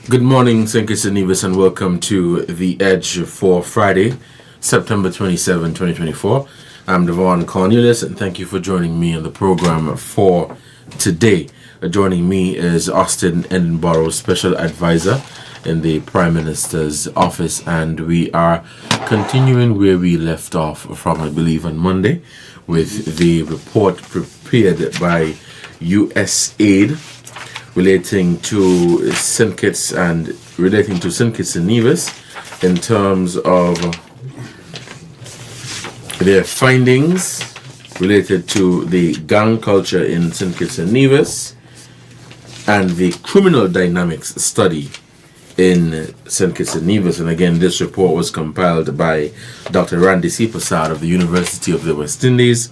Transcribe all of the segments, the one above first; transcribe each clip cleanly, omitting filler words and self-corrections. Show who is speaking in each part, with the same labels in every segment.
Speaker 1: Good morning, St. Kitts and Nevis, and welcome to The Edge for Friday, September 27, 2024. I'm Devonne Cornelius, and thank you for joining me on the program for today. Joining me is Austin Edinburgh, Special Advisor in the Prime Minister's office, and we are continuing where we left off from, I believe, on Monday with the report prepared by USAID relating to St. Kitts and Nevis in terms of their findings related to the gang culture in St. Kitts and Nevis and the criminal dynamics study in St. Kitts and Nevis. And again, this report was compiled by Dr. Randy C. Prasad of the University of the West Indies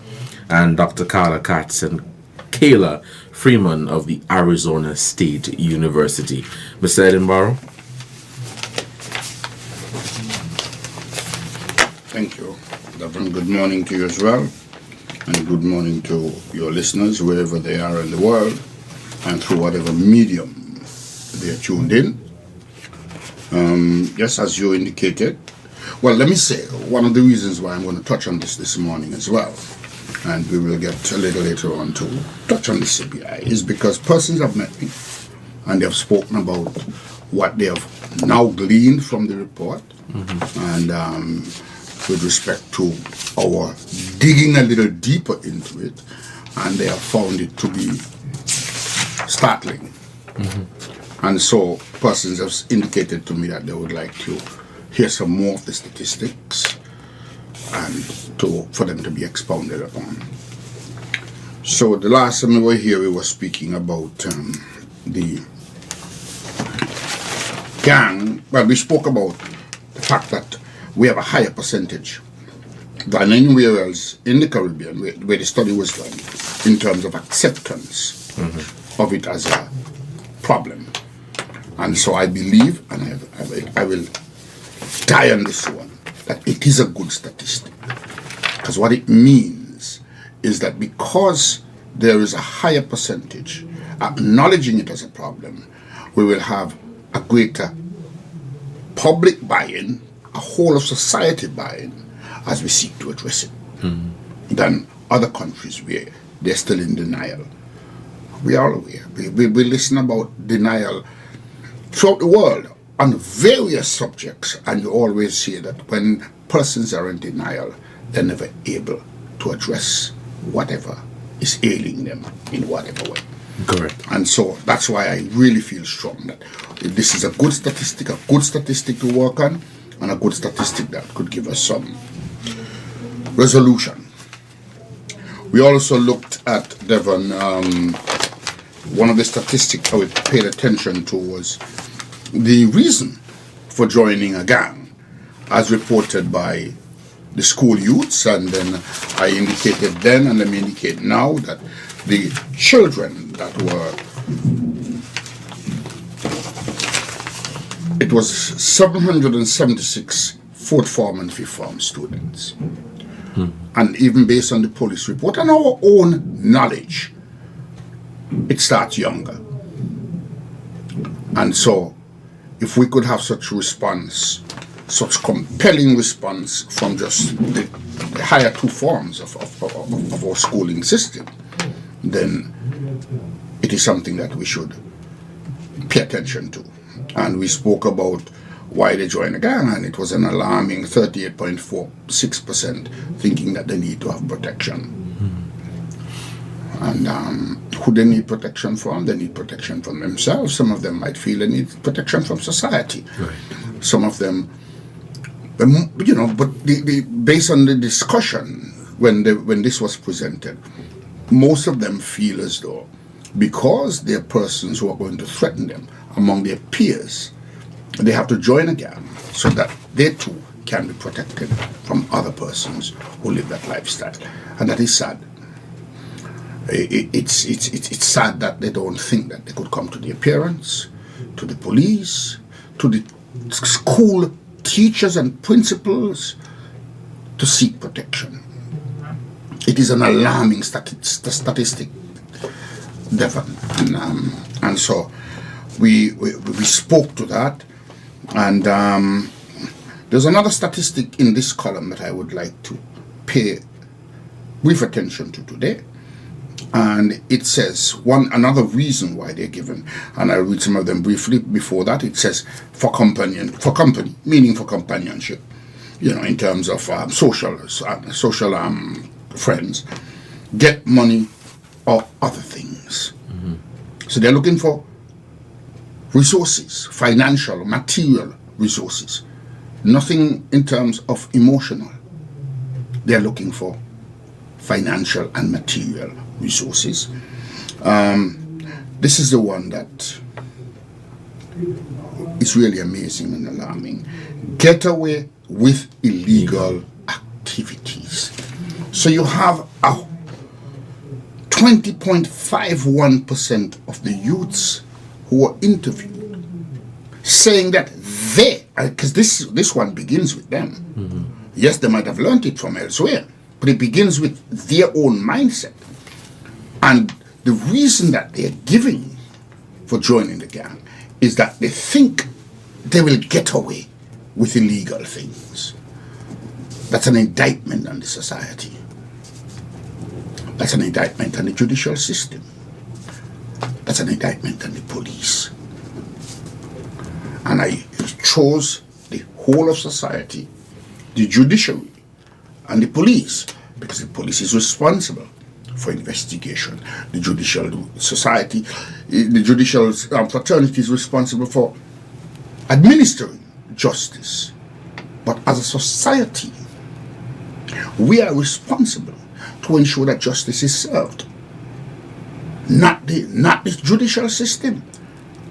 Speaker 1: and Dr. Carla Katz and Kayla Freeman of the Arizona State University. Mr. Edinburgh.
Speaker 2: Thank you, Devon. Good morning to you as well, and good morning to your listeners wherever they are in the world and through whatever medium they are tuned in. Yes, as you indicated, well, let me say, one of the reasons why I'm going to touch on this morning as well, and we will get a little later on to touch on the CBI, is because persons have met me and they have spoken about what they have now gleaned from the report, and with respect to our digging a little deeper into it, and they have found it to be startling. And so persons have indicated to me that they would like to hear some more of the statistics and for them to be expounded upon. So the last time we were here, we were speaking about the gang. Well, we spoke about the fact that we have a higher percentage than anywhere else in the Caribbean where the study was done in terms of acceptance of it as a problem. And so I believe, and I will die on this one, that it is a good statistic. Because what it means is that because there is a higher percentage acknowledging it as a problem, we will have a greater public buy-in, a whole of society buy-in, as we seek to address it, than other countries where they're still in denial. We are aware. We listen about denial throughout the world on various subjects, and you always see that when persons are in denial, they're never able to address whatever is ailing them in whatever way.
Speaker 1: Correct.
Speaker 2: And so that's why I really feel strong that this is a good statistic to work on, and a good statistic that could give us some resolution. We also looked at, Devon, one of the statistics I paid attention to was the reason for joining a gang, as reported by the school youths, and then I indicated then, and let me indicate now, that the children that were, it was 776 fourth form and fifth form students. And even based on the police report and our own knowledge, it starts younger. And so if we could have such response, such compelling response from just the higher two forms of our schooling system, then it is something that we should pay attention to. And we spoke about why they joined a gang, and it was an alarming 38.46% thinking that they need to have protection. And who they need protection from? They need protection from themselves. Some of them might feel they need protection from society.
Speaker 1: Right.
Speaker 2: Some of them, but based on the discussion when this was presented, most of them feel as though because they're persons who are going to threaten them among their peers, they have to join a gang so that they too can be protected from other persons who live that lifestyle. And that is sad. It's sad that they don't think that they could come to their parents, to the police, to the school teachers and principals to seek protection. It is an alarming statistic, Devon. And so we spoke to that, and there's another statistic in this column that I would like to pay brief attention to today, and it says another reason why they're given, and I'll read some of them briefly. Before that, it says for company, meaning for companionship, in terms of social friends, get money or other things. So they're looking for resources, financial, material resources, nothing in terms of emotional. They're looking for financial and material resources. This is the one that is really amazing and alarming. Get away with illegal activities. So you have a 20.51% of the youths who were interviewed saying that they, because this one begins with them. Yes, they might have learned it from elsewhere, but it begins with their own mindset. And the reason that they're giving for joining the gang is that they think they will get away with illegal things. That's an indictment on the society. That's an indictment on the judicial system. That's an indictment on the police. And I chose the whole of society, the judiciary, and the police, because the police is responsible for investigation. The judicial society, the judicial fraternity is responsible for administering justice. But as a society, we are responsible to ensure that justice is served, not the judicial system.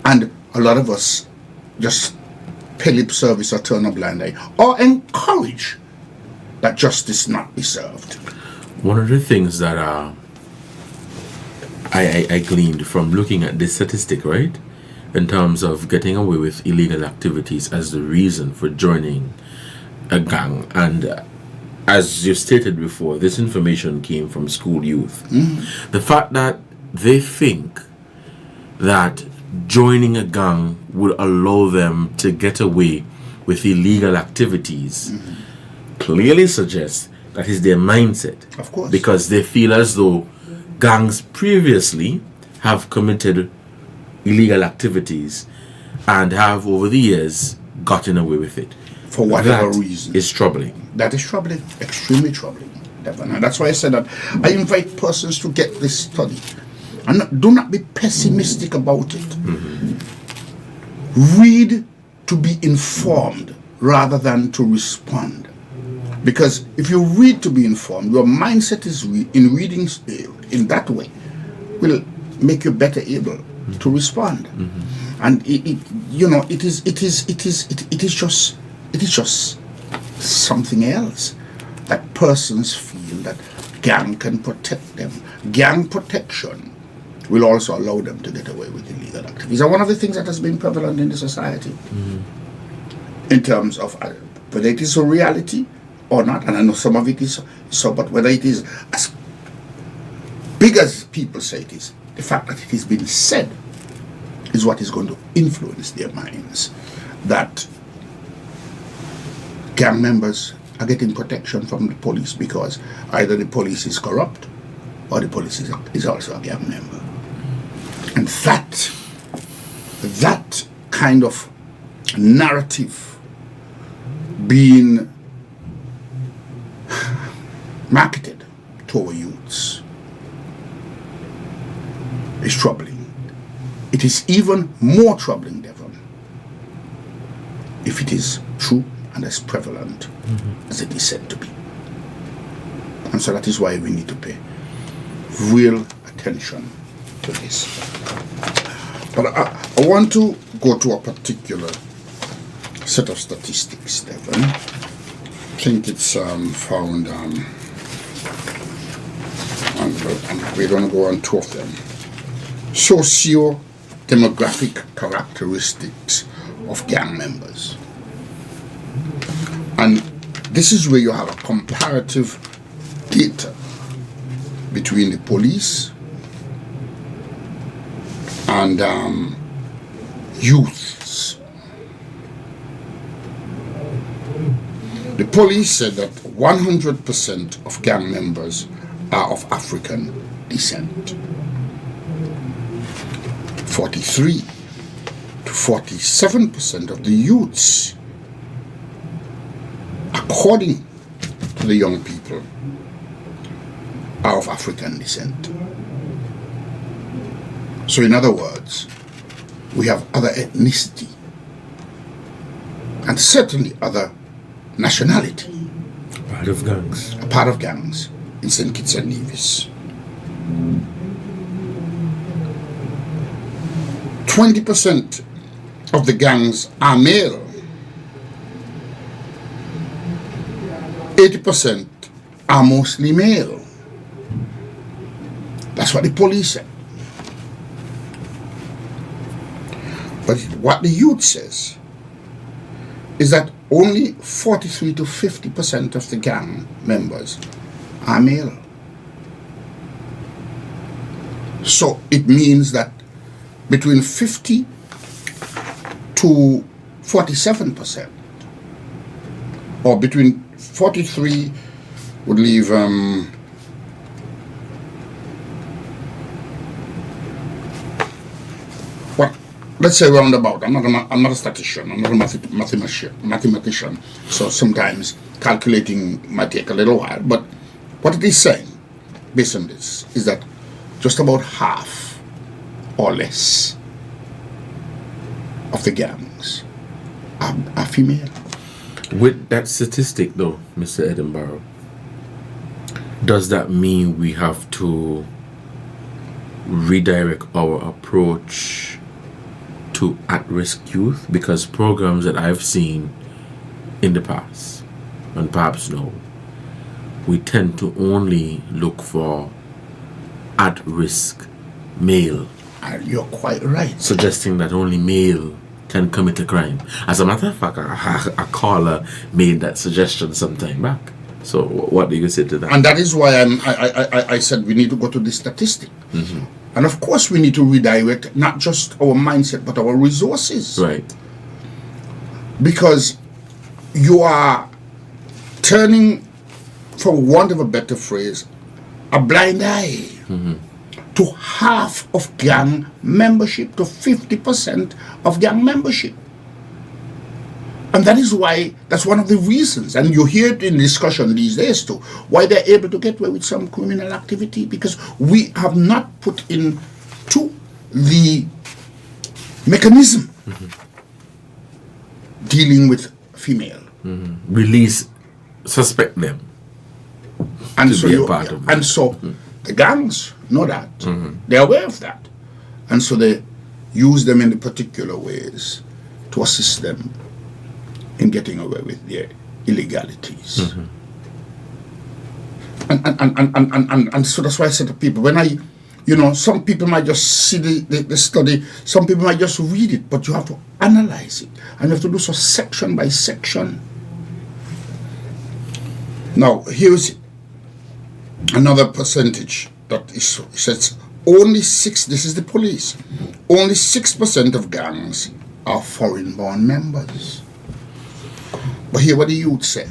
Speaker 2: And a lot of us just pay lip service or turn a blind eye or encourage that justice not be served.
Speaker 1: One of the things that I gleaned from looking at this statistic, right, in terms of getting away with illegal activities as the reason for joining a gang, and as you stated before, this information came from school youth. The fact that they think that joining a gang would allow them to get away with illegal activities clearly suggests that is their mindset.
Speaker 2: Of course.
Speaker 1: Because they feel as though gangs previously have committed illegal activities and have over the years gotten away with it.
Speaker 2: For whatever reason.
Speaker 1: Is troubling.
Speaker 2: That is troubling, extremely troubling, Devon. And that's why I said that I invite persons to get this study. And do not be pessimistic about it. Read to be informed rather than to respond. Because if you read to be informed, your mindset is in reading in that way will make you better able to respond. And it is just something else that persons feel that gang can protect them. Gang protection will also allow them to get away with illegal activities. And one of the things that has been prevalent in the society in terms of whether it is a reality or not, and I know some of it is so, but whether it is as big as people say it is, the fact that it has been said is what is going to influence their minds, that gang members are getting protection from the police because either the police is corrupt or the police is also a gang member. And that kind of narrative being marketed to our youths is troubling. It is even more troubling, Devon, if it is true and as prevalent as it is said to be. And so that is why we need to pay real attention to this. But I want to go to a particular set of statistics, Devon. I think it's found and we're going to go on two of them. Socio-demographic characteristics of gang members. And this is where you have a comparative data between the police and youths. The police said that 100% of gang members are of African descent. 43 to 47% of the youths, according to the young people, are of African descent. So in other words, we have other ethnicity and certainly other nationality.
Speaker 1: Part of gangs.
Speaker 2: A part of gangs in St. Kitts and Nevis. 20% of the gangs are male. 80% are mostly male. That's what the police said. But what the youth says is that only 43 to 50% of the gang members are male. So it means that between 50 to 47%, or between 43 would leave let's say roundabout. I'm not a statistician. I'm not a mathematician. So sometimes calculating might take a little while. But what it is saying, based on this, is that just about half or less of the gangs are female.
Speaker 1: With that statistic, though, Mr. Edinburgh, does that mean we have to redirect our approach to at-risk youth? Because programs that I've seen in the past, and perhaps now, we tend to only look for at-risk male.
Speaker 2: And you're quite right.
Speaker 1: Suggesting that only male can commit a crime. As a matter of fact, a caller made that suggestion some time back. So what do you say to that?
Speaker 2: And that is why I said we need to go to the statistic. Mm-hmm. And of course we need to redirect not just our mindset but our resources.
Speaker 1: Right.
Speaker 2: Because you are turning, for want of a better phrase, a blind eye to half of gang membership, to 50% of gang membership. And that is why, that's one of the reasons, and you hear it in discussion these days too, why they're able to get away with some criminal activity, because we have not put into the mechanism dealing with female.
Speaker 1: Release, suspect them.
Speaker 2: And
Speaker 1: to
Speaker 2: so
Speaker 1: be a part of that.
Speaker 2: And so the gangs know that. They're aware of that. And so they use them in the particular ways to assist them in getting away with their illegalities. And so that's why I said to people, when some people might just see the study, some people might just read it, but you have to analyze it. And you have to do so section by section. Now, here's another percentage that says only 6, this is the police, only 6% of gangs are foreign-born members. But hear what the youth say,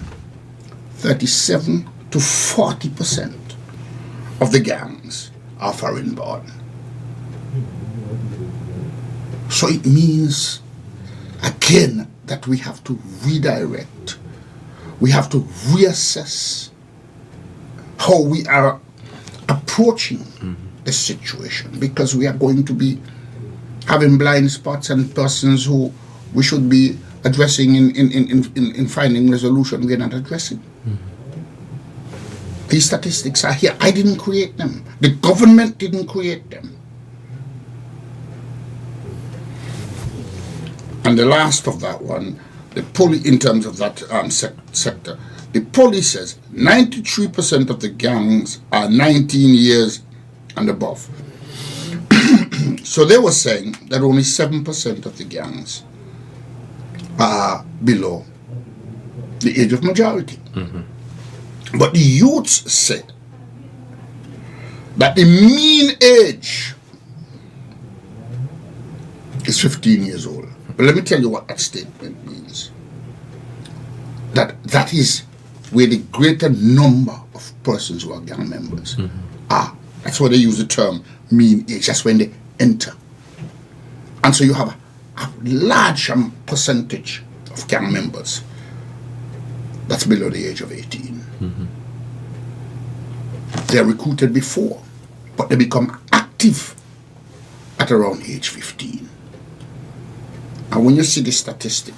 Speaker 2: 37 to 40% of the gangs are foreign-born. So it means, again, that we have to redirect, we have to reassess how we are approaching the situation, because we are going to be having blind spots and persons who we should be addressing in finding resolution we're not addressing. These statistics are here. I didn't create them. The government didn't create them. And the last of that one, in terms of that sector, the police says 93% of the gangs are 19 years and above. So they were saying that only 7% of the gangs are below the age of majority. But the youths say that the mean age is 15 years old. But let me tell you what that statement means. That is where the greater number of persons who are gang members are. That's why they use the term mean age. That's when they enter. And so you have a large percentage of gang members that's below the age of 18. They're recruited before, but they become active at around age 15. And when you see the statistic,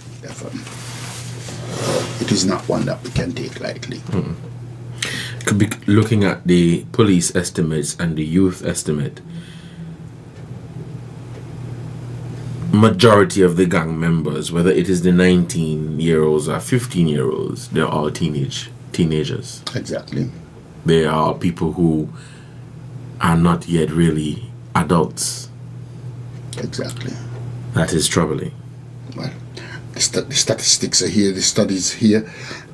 Speaker 2: it is not one that we can take lightly.
Speaker 1: Could be looking at the police estimates and the youth estimate. Majority of the gang members, whether it is the 19-year-olds or 15-year-olds, they're all teenagers.
Speaker 2: Exactly.
Speaker 1: They are people who are not yet really adults.
Speaker 2: Exactly.
Speaker 1: That is troubling.
Speaker 2: Well, the statistics are here, the studies here,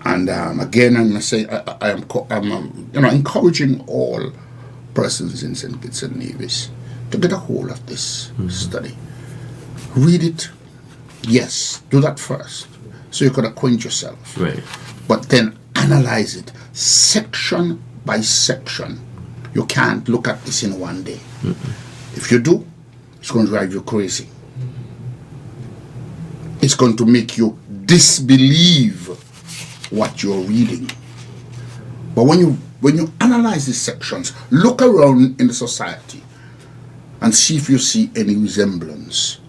Speaker 2: and again, I'm gonna say I am encouraging all persons in St. Kitts and Nevis to get a hold of this study. Read it. Yes, do that first, so you can acquaint yourself.
Speaker 1: Right.
Speaker 2: But then analyze it section by section. You can't look at this in one day. If you do, it's going to drive you crazy. It's going to make you disbelieve what you're reading. But when you analyze these sections, look around in the society and see if you see any resemblance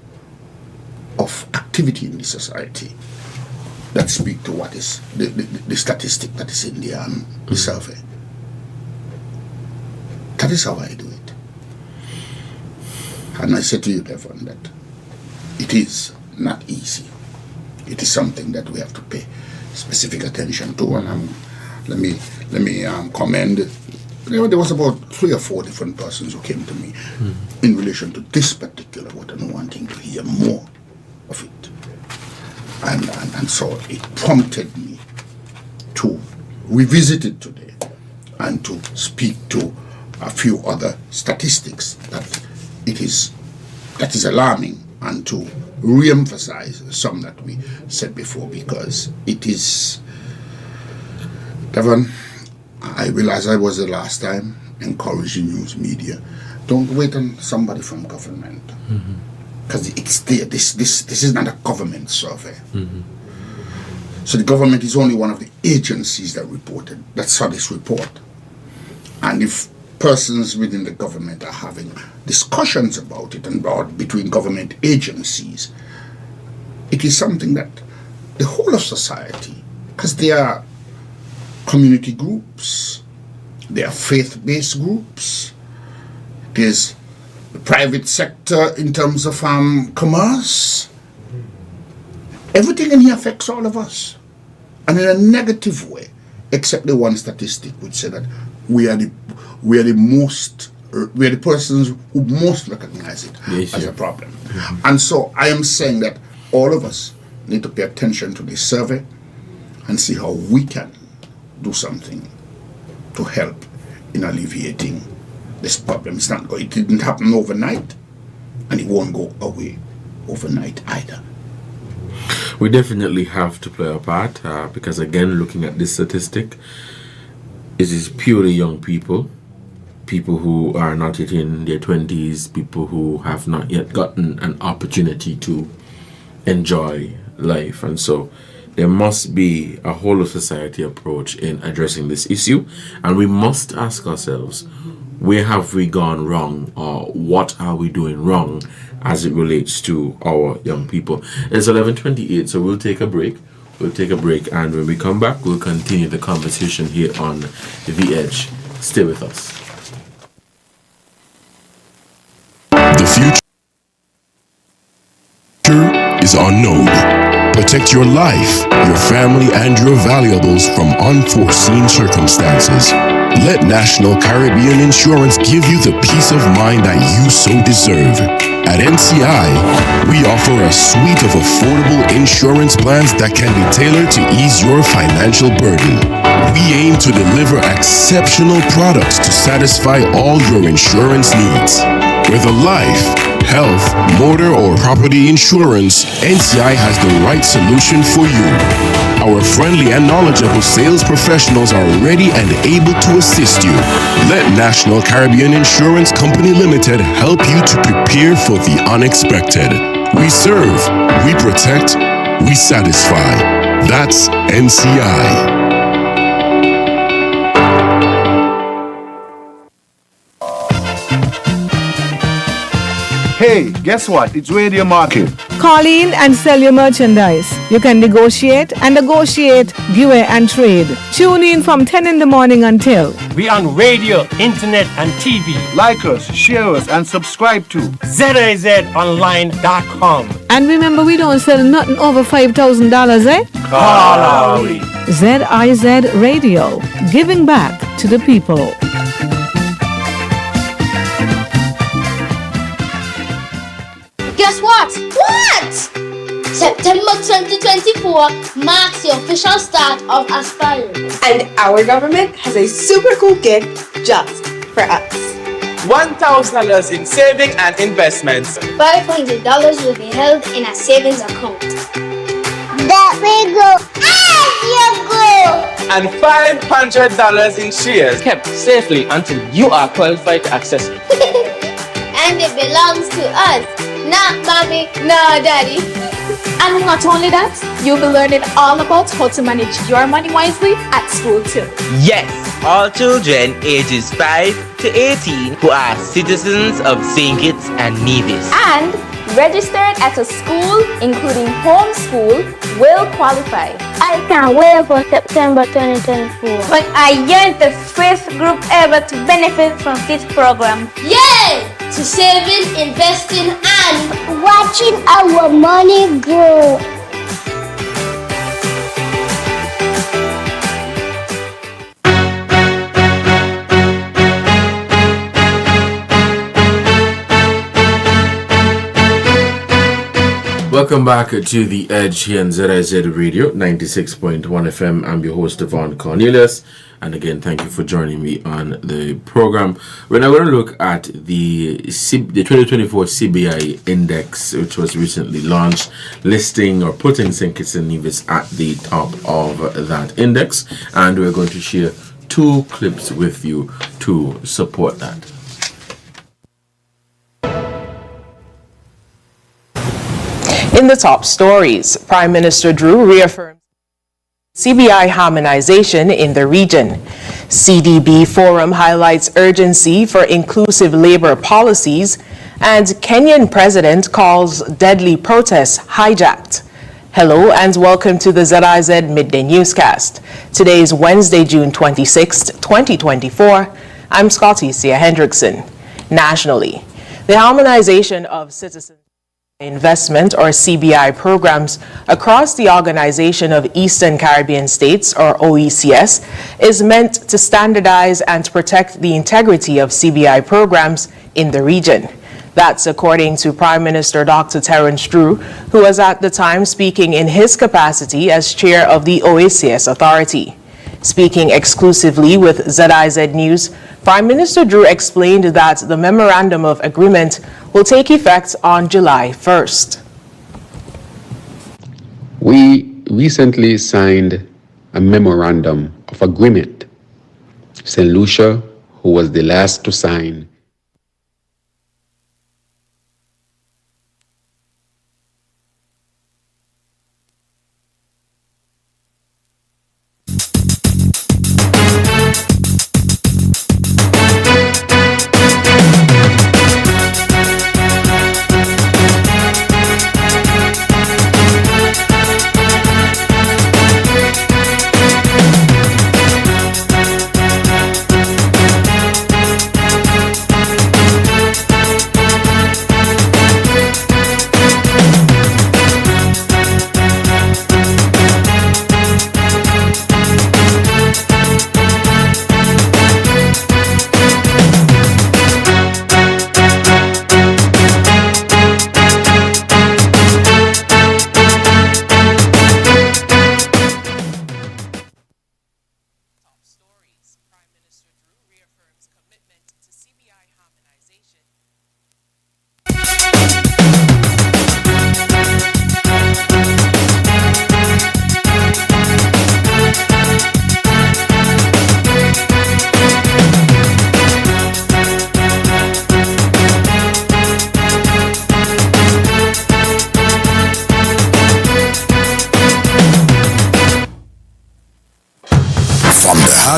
Speaker 2: of activity in the society that speak to what is the statistic that is in the survey. That is how I do it. And I say to you, Devonne, that it is not easy. It is something that we have to pay specific attention to. And let me commend. There was about 3 or 4 different persons who came to me in relation to this particular vote and wanting to hear more of it. And so it prompted me to revisit it today and to speak to a few other statistics that is alarming, and to re-emphasize some that we said before, because it is, Devonne, I realize I was the last time encouraging news media. Don't wait on somebody from government, because it's there. This is not a government survey. So the government is only one of the agencies that reported, that saw this report. And if persons within the government are having discussions about it and between government agencies, it is something that the whole of society, because there are community groups, there are faith-based groups, there's the private sector in terms of commerce. Everything in here affects all of us, and in a negative way, except the one statistic which said that we are the persons who most recognize it as a problem. And so I am saying that all of us need to pay attention to this survey and see how we can do something to help in alleviating this problem. It didn't happen overnight, and it won't go away overnight either.
Speaker 1: We definitely have to play our part, because again, looking at this statistic, it is purely young people who are not yet in their 20s, people who have not yet gotten an opportunity to enjoy life. And so there must be a whole of society approach in addressing this issue, and we must ask ourselves, where have we gone wrong, or what are we doing wrong as it relates to our young people? It's 11:28, so we'll take a break. And when we come back, we'll continue the conversation here on The Edge. Stay with us.
Speaker 3: The future is unknown. Protect your life, your family, and your valuables from unforeseen circumstances. Let National Caribbean Insurance give you the peace of mind that you so deserve. At NCI, we offer a suite of affordable insurance plans that can be tailored to ease your financial burden. We aim to deliver exceptional products to satisfy all your insurance needs. Whether life, health, motor, or property insurance, NCI has the right solution for you. Our friendly and knowledgeable sales professionals are ready and able to assist you. Let National Caribbean Insurance Company Limited help you to prepare for the unexpected. We serve, we protect, we satisfy. That's NCI.
Speaker 4: Hey, guess what? It's Radio Market.
Speaker 5: Call in and sell your merchandise. You can negotiate and negotiate, give away and trade. Tune in from 10 in the morning until.
Speaker 6: We on radio, internet and TV.
Speaker 4: Like us, share us and subscribe to
Speaker 6: ZIZonline.com.
Speaker 5: And remember, we don't sell nothing over $5,000, eh?
Speaker 6: Call
Speaker 5: ZIZ Radio, giving back to the people.
Speaker 7: Guess what? What? September 2024 marks the official start of Aspire.
Speaker 8: And our government has a super cool gift just for us.
Speaker 9: $1,000 in saving and investments.
Speaker 7: $500 will be held in a savings account.
Speaker 10: That will go as you go.
Speaker 9: And $500 in shares kept safely until you are qualified to access it.
Speaker 7: And it belongs to us. Not mommy, no daddy.
Speaker 8: And not only that, you'll be learning all about how to manage your money wisely at school too.
Speaker 11: Yes, all children ages 5 to 18 who are citizens of St. Kitts and Nevis
Speaker 8: And registered at a school, including homeschool, will qualify.
Speaker 10: I can't wait for September 2024.
Speaker 7: But I am the first group ever to benefit from this program. Yay! To saving, investing, and
Speaker 10: Watching our money grow.
Speaker 1: Welcome back to The Edge here on ZIZ Radio 96.1 FM. I'm your host, Devonne Cornelius. And again, thank you for joining me on the program. We're now going to look at the 2024 CBI Index, which was recently launched, listing or putting St. Kitts and Nevis at the top of that index. And we're going to share two clips with you to support that.
Speaker 12: In the top stories, Prime Minister Drew reaffirms CBI harmonization in the region. CDB Forum highlights urgency for inclusive labor policies, and Kenyan president calls deadly protests hijacked. Hello and welcome to the ZIZ Midday Newscast. Today is Wednesday, June 26, 2024. I'm Scotty Sia Hendrickson. Nationally, the harmonization of citizen investment or CBI programs across the Organization of Eastern Caribbean States or OECS is meant to standardize and protect the integrity of CBI programs in the region. That's according to Prime Minister Dr. Terence Drew, who was at the time speaking in his capacity as chair of the OECS Authority. Speaking exclusively with ZIZ News, Prime Minister Drew explained that the Memorandum of Agreement will take effect on July 1st.
Speaker 13: We recently signed a Memorandum of Agreement. St. Lucia, who was the last to sign,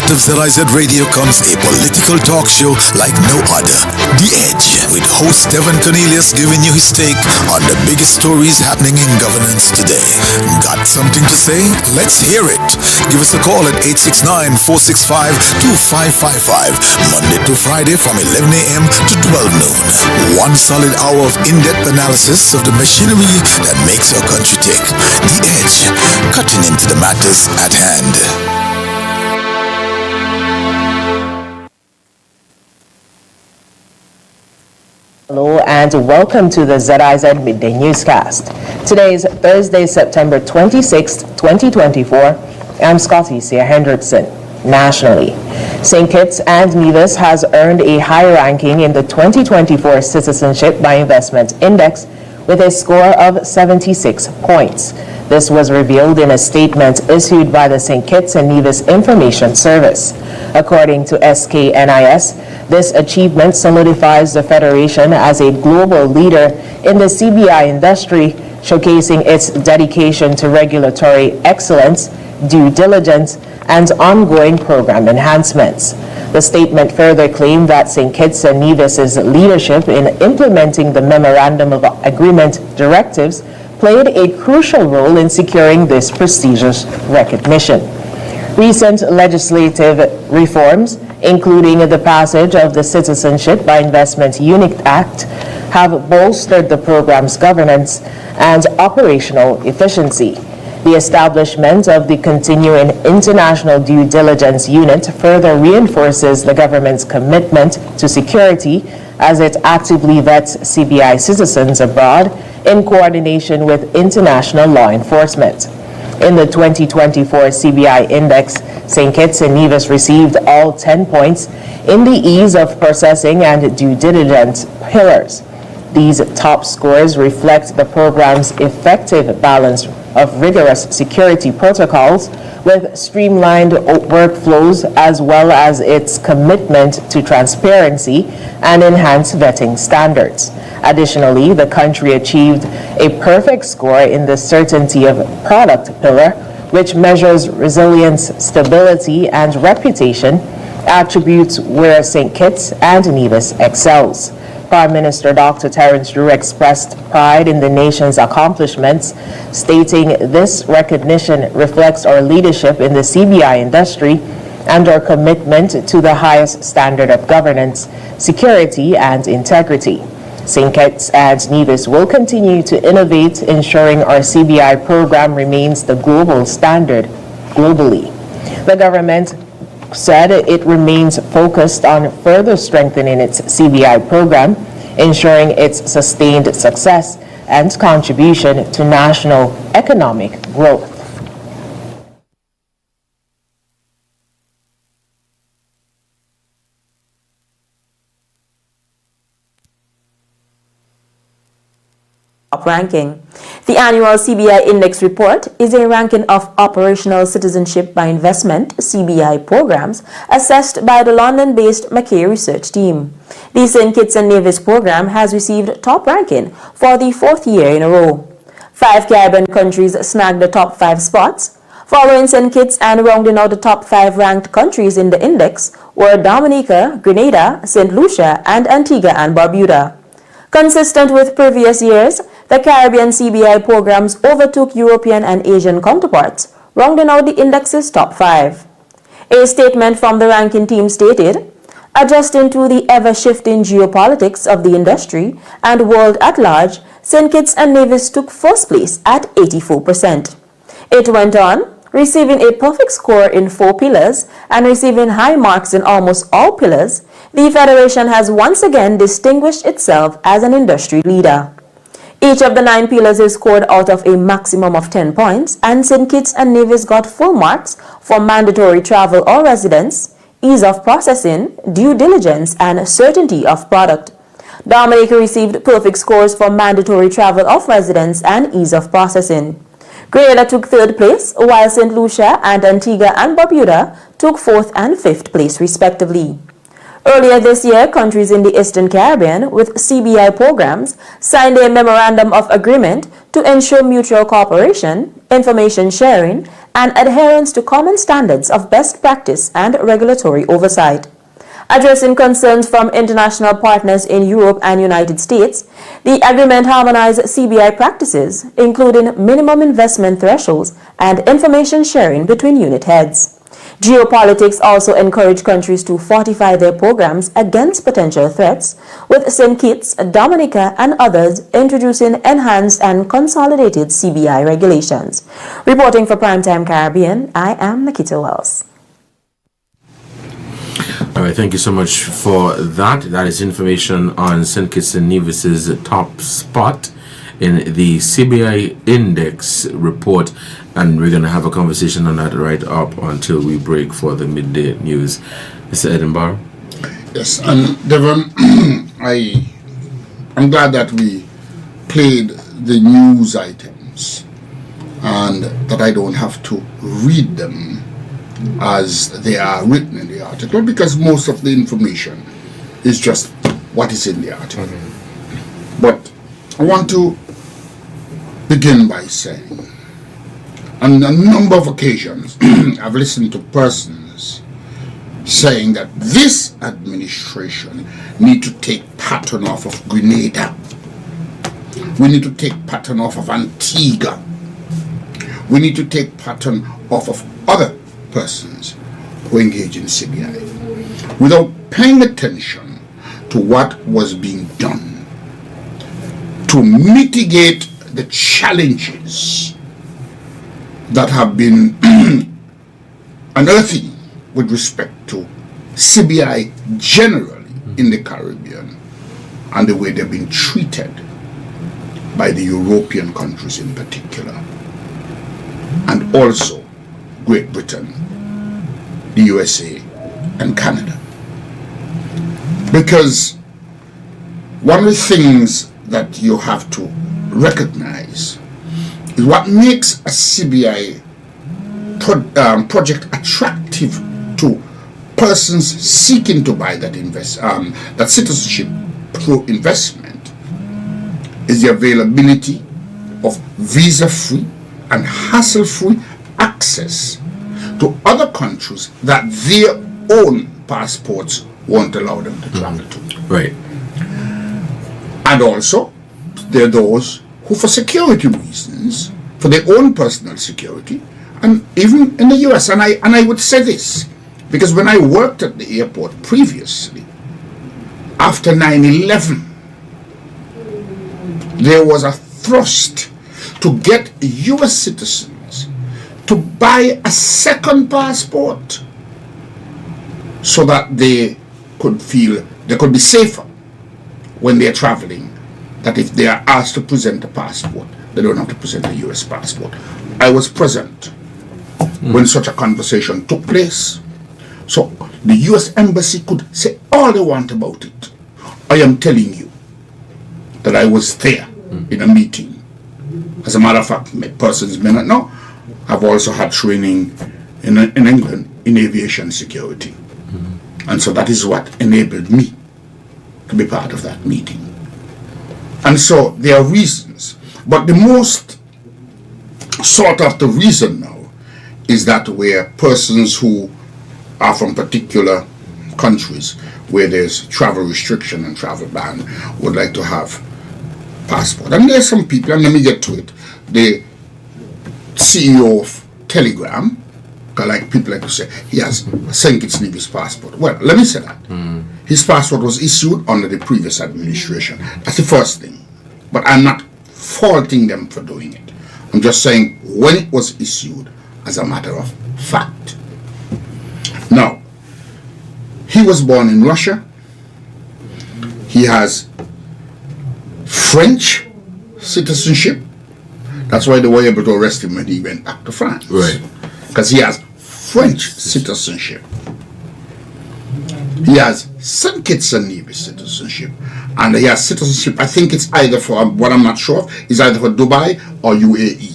Speaker 14: format of ZIZ Radio comes a political talk show like no other. The Edge, with host Devonne Cornelius giving you his take on the biggest stories happening in governance today. Got something to say? Let's hear it. Give us a call at 869-465-2555, Monday to Friday from 11 a.m. to 12 noon. One solid hour of in-depth analysis of the machinery that makes our country tick. The Edge, cutting into the matters at hand.
Speaker 12: Hello and welcome to the ZIZ Midday Newscast. Today is Thursday, September 26, 2024. I'm Scotty Sear Hendrickson. Nationally, St. Kitts and Nevis has earned a high ranking in the 2024 Citizenship by Investment Index with a score of 76 points. This was revealed in a statement issued by the St. Kitts and Nevis Information Service. According to SKNIS, this achievement solidifies the Federation as a global leader in the CBI industry, showcasing its dedication to regulatory excellence, due diligence, and ongoing program enhancements. The statement further claimed that St. Kitts and Nevis's leadership in implementing the Memorandum of Agreement directives played a crucial role in securing this prestigious recognition. Recent legislative reforms, including the passage of the Citizenship by Investment Unit Act, have bolstered the program's governance and operational efficiency. The establishment of the Continuing International Due Diligence Unit further reinforces the government's commitment to security as it actively vets CBI citizens abroad in coordination with international law enforcement. In the 2024 CBI Index, St. Kitts and Nevis received all 10 points in the ease of processing and due diligence pillars. These top scores reflect the program's effective balance of rigorous security protocols with streamlined workflows, as well as its commitment to transparency and enhanced vetting standards. Additionally, the country achieved a perfect score in the certainty of product pillar, which measures resilience, stability, and reputation, attributes where St. Kitts and Nevis excels. Prime Minister Dr. Terence Drew expressed pride in the nation's accomplishments, stating this recognition reflects our leadership in the CBI industry and our commitment to the highest standard of governance, security, and integrity. St. Kitts and Nevis will continue to innovate, ensuring our CBI program remains the global standard globally. The government said it remains focused on further strengthening its CBI program, ensuring its sustained success and contribution to national economic growth.
Speaker 15: Top ranking. The annual CBI Index report is a ranking of operational citizenship by investment (CBI) programs assessed by the London-based Mackay research team. The St. Kitts and Nevis program has received top ranking for the fourth year in a row. 5 Caribbean countries snagged the top 5 spots. Following St. Kitts and rounding out the top 5 ranked countries in the index were Dominica, Grenada, St. Lucia, and Antigua and Barbuda. Consistent with previous years, the Caribbean CBI programs overtook European and Asian counterparts, rounding out the index's top 5. A statement from the ranking team stated, adjusting to the ever-shifting geopolitics of the industry and world at large, St. Kitts and Nevis took first place at 84%. It went on, receiving a perfect score in 4 pillars and receiving high marks in almost all pillars. The Federation has once again distinguished itself as an industry leader. Each of the 9 pillars is scored out of a maximum of 10 points, and St. Kitts and Nevis got full marks for mandatory travel or residence, ease of processing, due diligence, and certainty of product. Dominica received perfect scores for mandatory travel of residence and ease of processing. Grenada took 3rd place, while St. Lucia and Antigua and Barbuda took 4th and 5th place respectively. Earlier this year, countries in the Eastern Caribbean with CBI programs signed a memorandum of agreement to ensure mutual cooperation, information sharing, and adherence to common standards of best practice and regulatory oversight. Addressing concerns from international partners in Europe and United States, the agreement harmonized CBI practices, including minimum investment thresholds and information sharing between unit heads. Geopolitics also encouraged countries to fortify their programs against potential threats, with St. Kitts, Dominica, and others introducing enhanced and consolidated CBI regulations. Reporting for Primetime Caribbean, I am Nikita Wells.
Speaker 1: All right, thank you so much for that. That is information on St. Kitts and Nevis's top spot in the CBI Index report, and we're going to have a conversation on that right up until we break for the midday news. Mr. Edinburgh?
Speaker 2: Yes, and Devon, I'm glad that we played the news items and that I don't have to read them as they are written in the article, because most of the information is just what is in the article. But I want to begin by saying, on a number of occasions, I've listened to persons saying that this administration need to take pattern off of Grenada. We need to take pattern off of Antigua. We need to take pattern off of other persons who engage in CBI, without paying attention to what was being done to mitigate the challenges that have been unearthing with respect to CBI generally in the Caribbean and the way they've been treated by the European countries in particular, and also Great Britain, the USA, and Canada. Because one of the things that you have to recognize is what makes a CBI project attractive to persons seeking to buy that that citizenship through investment is the availability of visa-free and hassle-free access to other countries that their own passports won't allow them to travel to.
Speaker 1: Right.
Speaker 2: And also, there are those who, for security reasons, for their own personal security, and even in the US, and I would say this, because when I worked at the airport previously, after 9/11, there was a thrust to get US citizens to buy a second passport so that they could feel they could be safer when they're traveling, that if they are asked to present a passport, they don't have to present a US passport. I was present when such a conversation took place, so the US Embassy could say all they want about it. I am telling you that I was there in a meeting. As a matter of fact, persons may not know, I've also had training in England in aviation security. And so that is what enabled me to be part of that meeting. And so there are reasons, but the most sought after reason now is that where persons who are from particular countries where there's travel restriction and travel ban would like to have passport. And there's some people, and let me get to it, the CEO of Telegram, like people like to say, he has St. Kitts Nevis passport. Well, let me say that. His passport was issued under the previous administration. That's the first thing. But I'm not faulting them for doing it. I'm just saying when it was issued as a matter of fact. Now, he was born in Russia. He has French citizenship. That's why they were able to arrest him when he went back to France.
Speaker 1: Right.
Speaker 2: Because he has French citizenship. He has St. Kitts and Nevis citizenship. And he has citizenship, I think it's either for, what I'm not sure of, is either for Dubai or UAE.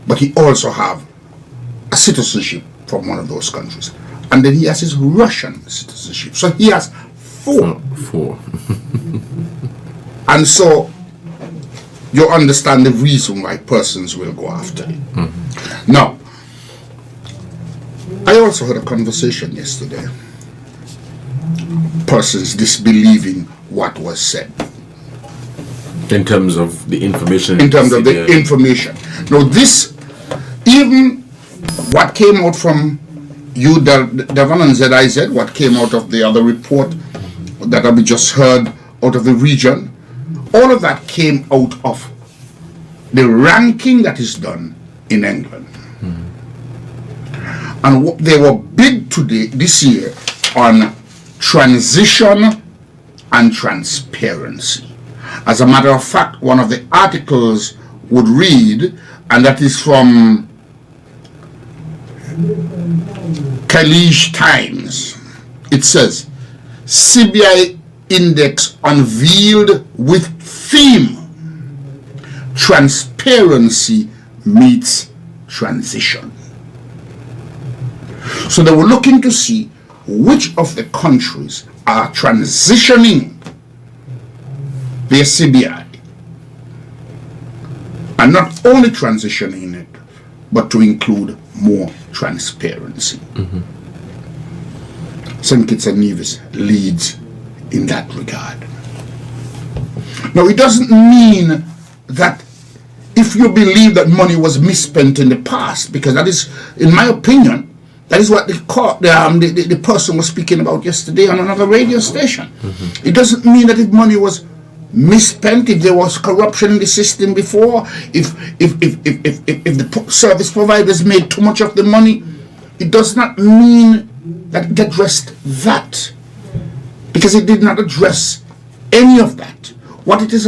Speaker 2: But he also have a citizenship from one of those countries. And then he has his Russian citizenship. So he has four. And so you understand the reason why persons will go after it. Now, I also had a conversation yesterday. Persons disbelieving what was said.
Speaker 1: In terms of the information.
Speaker 2: In terms of the information. Now this, even what came out from you, Devonne and ZIZ, what came out of the other report that we just heard out of the region, all of that came out of the ranking that is done in England. And they were big this year on transition and transparency. As a matter of fact, one of the articles would read, and that is from Khaleej Times. It says, CBI Index unveiled with theme, Transparency Meets Transition. So they were looking to see which of the countries are transitioning their CBI, and not only transitioning it, but to include more transparency. St. Kitts and Nevis leads in that regard. Now, it doesn't mean that if you believe that money was misspent in the past, because that is, in my opinion, that is what the person was speaking about yesterday on another radio station. It doesn't mean that if money was misspent, if there was corruption in the system before, if the service providers made too much of the money, it does not mean that it addressed that, because it did not address any of that. What it is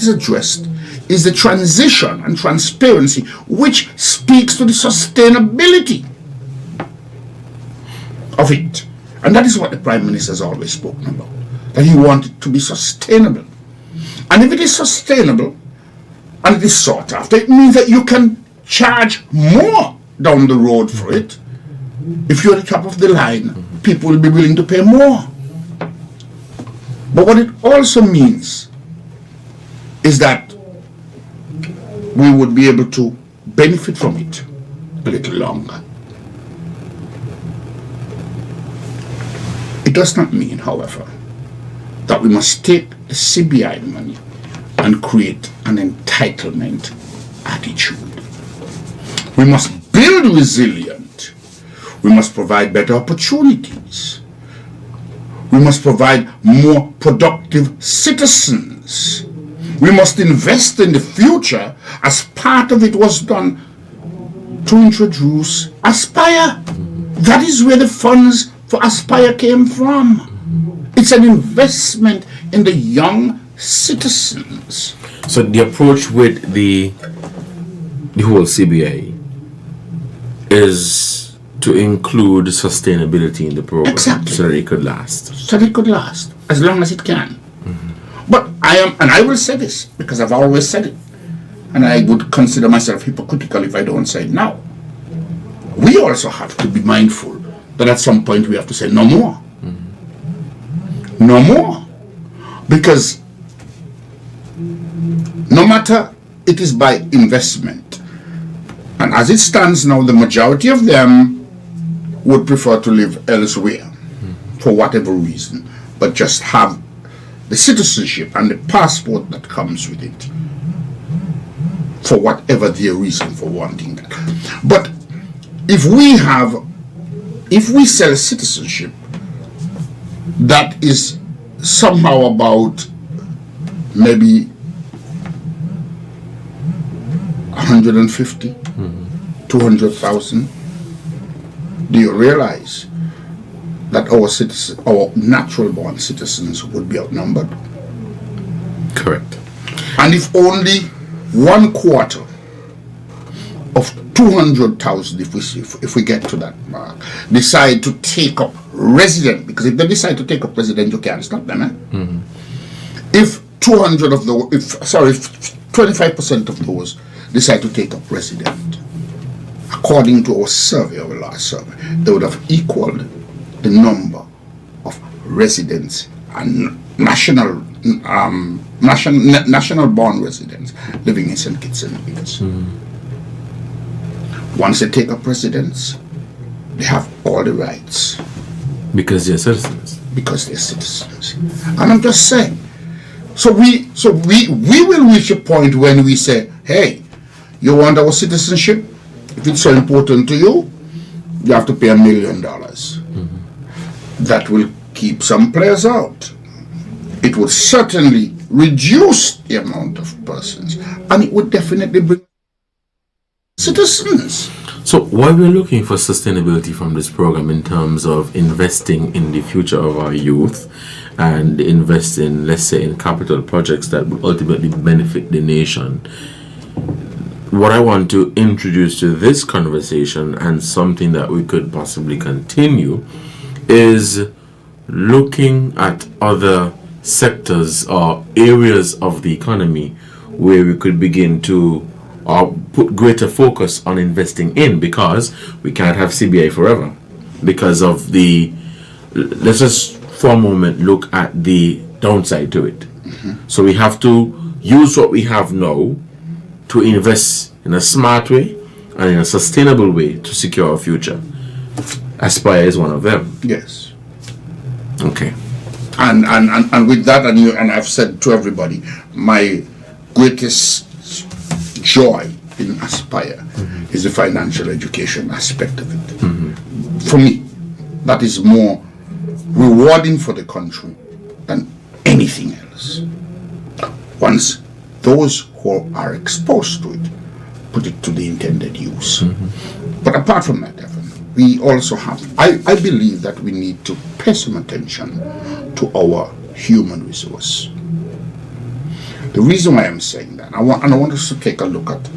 Speaker 2: addressed is the transition and transparency, which speaks to the sustainability of it. And that is what the Prime Minister has always spoken about, that he wanted to be sustainable. And if it is sustainable and it is sought after, it means that you can charge more down the road for it. If you're at the top of the line, people will be willing to pay more. But what it also means is that we would be able to benefit from it a little longer. It does not mean, however, that we must take the CBI money and create an entitlement attitude. We must build resilient. We must provide better opportunities. We must provide more productive citizens. We must invest in the future, as part of it was done to introduce Aspire. That is where the funds for Aspire came from. It's an investment in the young citizens.
Speaker 1: So the approach with the whole CBA is to include sustainability in the program.
Speaker 2: Exactly.
Speaker 1: So that it could last.
Speaker 2: So that it could last as long as it can. But I will say this because I've always said it, and I would consider myself hypocritical if I don't say it now. We also have to be mindful that at some point we have to say no more. No more. Because no matter it is by investment, and as it stands now, the majority of them would prefer to live elsewhere for whatever reason, but just have the citizenship and the passport that comes with it for whatever their reason for wanting that. But if we sell citizenship that is somehow about maybe 150, 200,000, do you realize that our natural born citizens would be outnumbered?
Speaker 1: Correct.
Speaker 2: And if only 1/4 of 200,000, if we get to that mark, decide to take up resident, because if they decide to take up resident, you can't stop them. If 200 of those, if 25% of those decide to take up resident, according to our survey, our last survey, they would have equaled the number of residents and national born residents living in St. Kitts and Nevis. Once they take up residence, they have all the rights.
Speaker 1: Because they're citizens.
Speaker 2: Because they're citizens. And I'm just saying. So we will reach a point when we say, hey, you want our citizenship? If it's so important to you, you have to pay $1 million. That will keep some players out. It would certainly reduce the amount of persons, and it would definitely bring citizens.
Speaker 1: So why we're looking for sustainability from this program in terms of investing in the future of our youth and invest in, let's say, in capital projects that will ultimately benefit the nation. What I want to introduce to this conversation, and something that we could possibly continue, is looking at other sectors or areas of the economy where we could begin to put greater focus on investing in, because we can't have CBI forever because of let's just for a moment look at the downside to it. So we have to use what we have now to invest in a smart way and in a sustainable way to secure our future. Aspire is one of them.
Speaker 2: Yes.
Speaker 1: Okay.
Speaker 2: And with that, and I've said to everybody, my greatest joy in Aspire is the financial education aspect of it. For me, that is more rewarding for the country than anything else. Once those who are exposed to it put it to the intended use. But apart from that, Devon, we also have, I believe that we need to pay some attention to our human resource. The reason why I'm saying that, I want us to take a look at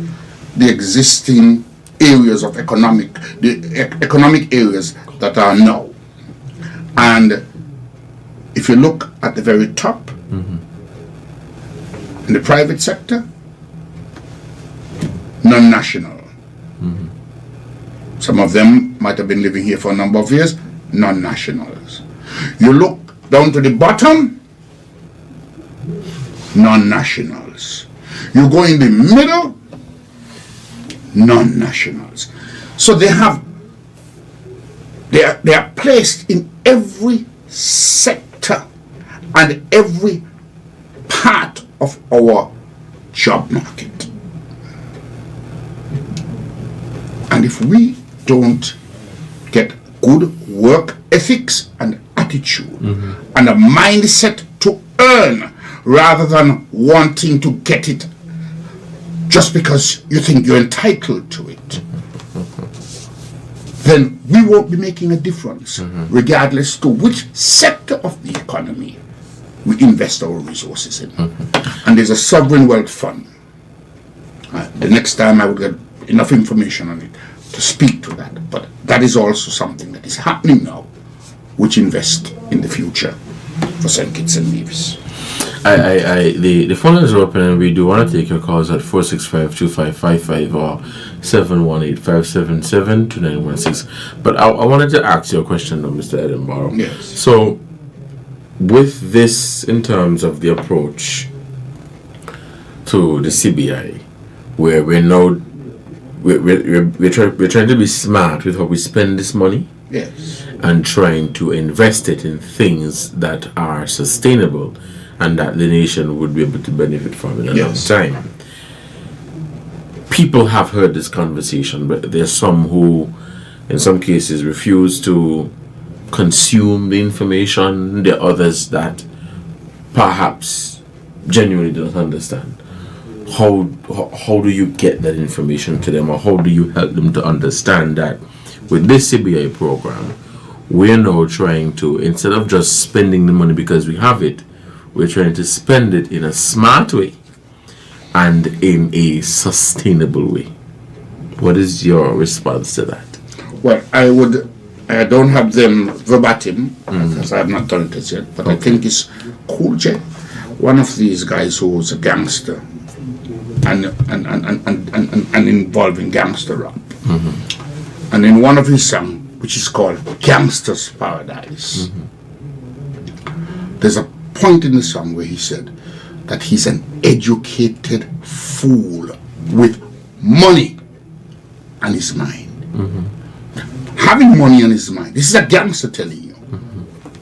Speaker 2: the existing areas of economic areas that are now. And if you look at the very top, in the private sector, non-national. Some of them might have been living here for a number of years, non-nationals. You look down to the bottom, non-nationals. You go in the middle, non-nationals. So they are placed in every sector and every part of our job market. And if we don't get good work ethics and attitude and a mindset to earn rather than wanting to get it just because you think you're entitled to it, then we won't be making a difference regardless to which sector of the economy we invest our resources in. And there's a sovereign wealth fund. The next time I will get enough information on it to speak to that. But that is also something that is happening now, which invest in the future for St. Kitts and Nevis.
Speaker 1: The phone lines are open, and we do want to take your calls at 465-2555 or 718-577-2916. But I wanted to ask you a question though, Mr. Edinburgh.
Speaker 2: Yes.
Speaker 1: So with this, in terms of the approach to the CBI, where we're now we're trying to be smart with how we spend this money,
Speaker 2: yes,
Speaker 1: and trying to invest it in things that are sustainable and that the nation would be able to benefit from in a long time. People have heard this conversation, but there's some who, in some cases, refuse to consume the information. There are others that perhaps genuinely don't understand. How do you get that information to them, or how do you help them to understand that with this CBI program, we're now trying to, instead of just spending the money because we have it, we're trying to spend it in a smart way and in a sustainable way? What is your response to that?
Speaker 2: Well, I don't have them verbatim because I have not done it yet, but I think it's Cool J, one of these guys who was a gangster and involved in gangster rap. And in one of his songs, which is called Gangster's Paradise, there's a point in the song where he said that he's an educated fool with money and his mind. having money on his mind. This is a gangster telling you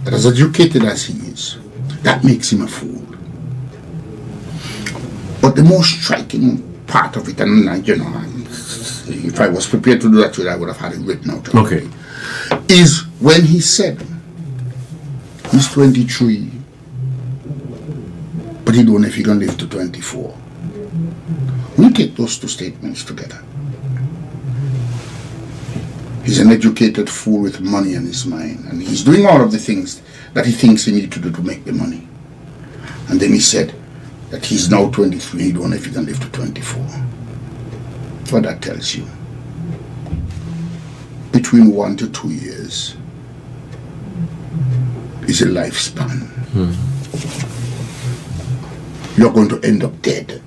Speaker 2: that as educated as he is, that makes him a fool. But the most striking part of it, and you know, if I was prepared to do that, I would have had it written out.
Speaker 1: Okay.
Speaker 2: Is when he said he's 23, but he don't know if he can live to 24. We take those two statements together. He's an educated fool with money on his mind, and he's doing all of the things that he thinks he needs to do to make the money. And then he said that he's now 23, he don't know if he can live to 24. What that tells you, between 1 to 2 years is a lifespan. You're going to end up dead.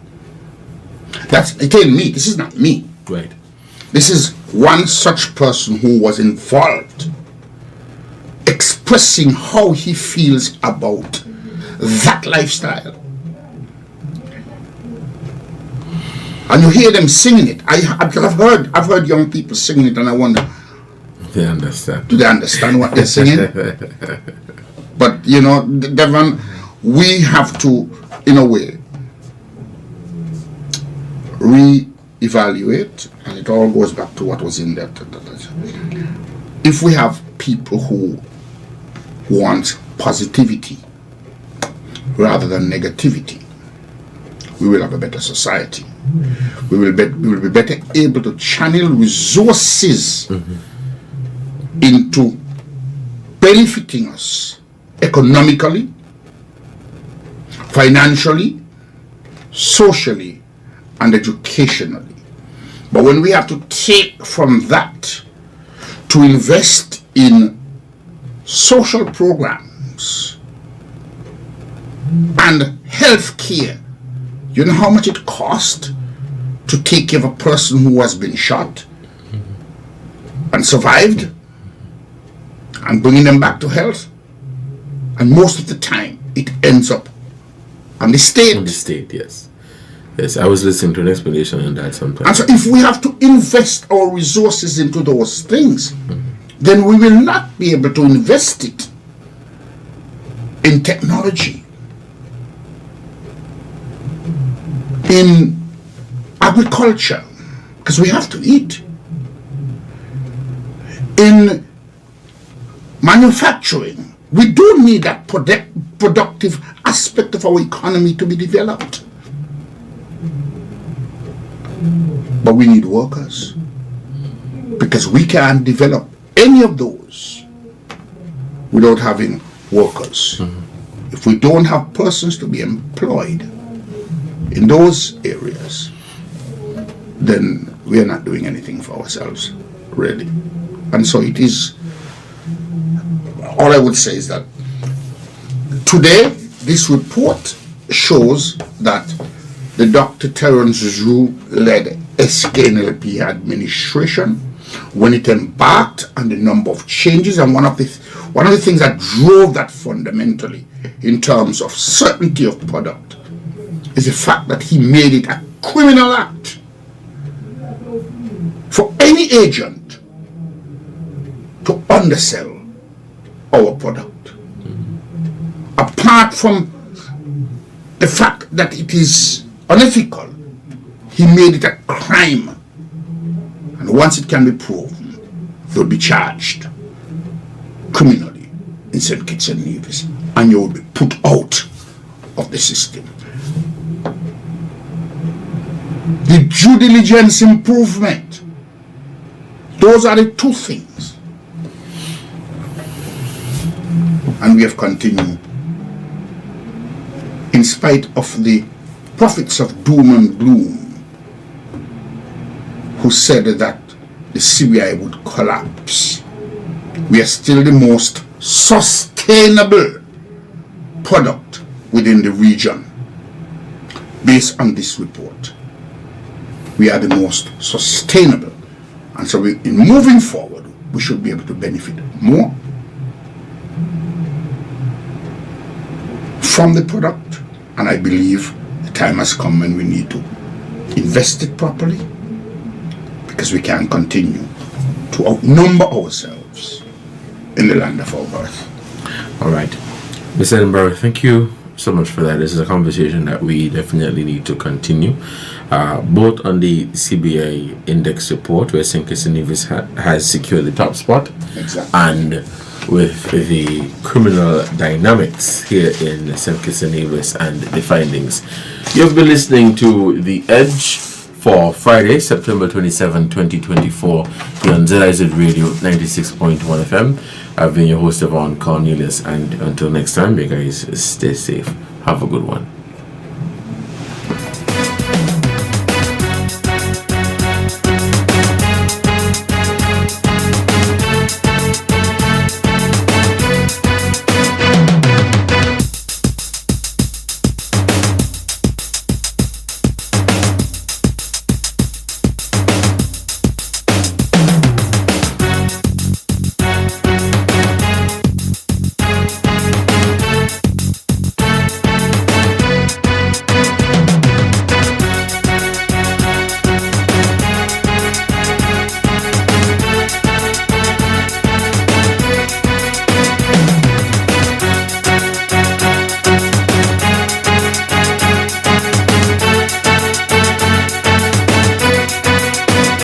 Speaker 2: That's again me. This is not me.
Speaker 1: Right.
Speaker 2: This is one such person who was involved, expressing how he feels about that lifestyle. And you hear them singing it. I've heard young people singing it, and I wonder,
Speaker 1: they understand.
Speaker 2: Do they understand what they're singing? But you know, Devon, we have to, in a way, re-evaluate, and it all goes back to what was in that. If we have people who want positivity rather than negativity, we will have a better society. We will be better able to channel resources into benefiting us economically, financially, socially, and educationally. But when we have to take from that to invest in social programs and health care, you know how much it costs to take care of a person who has been shot and survived, and bringing them back to health? And most of the time it ends up on the state.
Speaker 1: On the state, yes. Yes, I was listening to an explanation on that sometimes.
Speaker 2: And so if we have to invest our resources into those things, then we will not be able to invest it in technology, in agriculture, because we have to eat, in manufacturing. We do need that productive aspect of our economy to be developed. But we need workers, because we can't develop any of those without having workers. If we don't have persons to be employed in those areas, then we are not doing anything for ourselves, really. And so it is, all I would say is that today this report shows that the Dr. Terence Zhu-led SKNLP administration, when it embarked on the number of changes, and one of the things that drove that fundamentally in terms of certainty of product is the fact that he made it a criminal act for any agent to undersell our product. Apart from the fact that it is unethical, he made it a crime, and once it can be proven, they'll be charged criminally in St. Kitts and Nevis, and you will be put out of the system. The due diligence improvement, those are the two things. And we have continued, in spite of the prophets of doom and gloom who said that the CBI would collapse. We are still the most sustainable product within the region. Based on this report, we are the most sustainable, and so in moving forward, we should be able to benefit more from the product. And I believe the time has come when we need to invest it properly, because we can't continue to outnumber ourselves in the land of our birth.
Speaker 1: All right. Ms. Edinburgh, thank you so much for that. This is a conversation that we definitely need to continue, both on the CBI index report, where St. Kitts and Nevis has secured the top spot,
Speaker 2: exactly,
Speaker 1: and with the criminal dynamics here in St. Kitts and Nevis and the findings. You've been listening to The Edge for Friday, September 27, 2024, here on ZIZ Radio 96.1 FM. I've been your host, Devonne Cornelius, and until next time, you guys stay safe. Have a good one.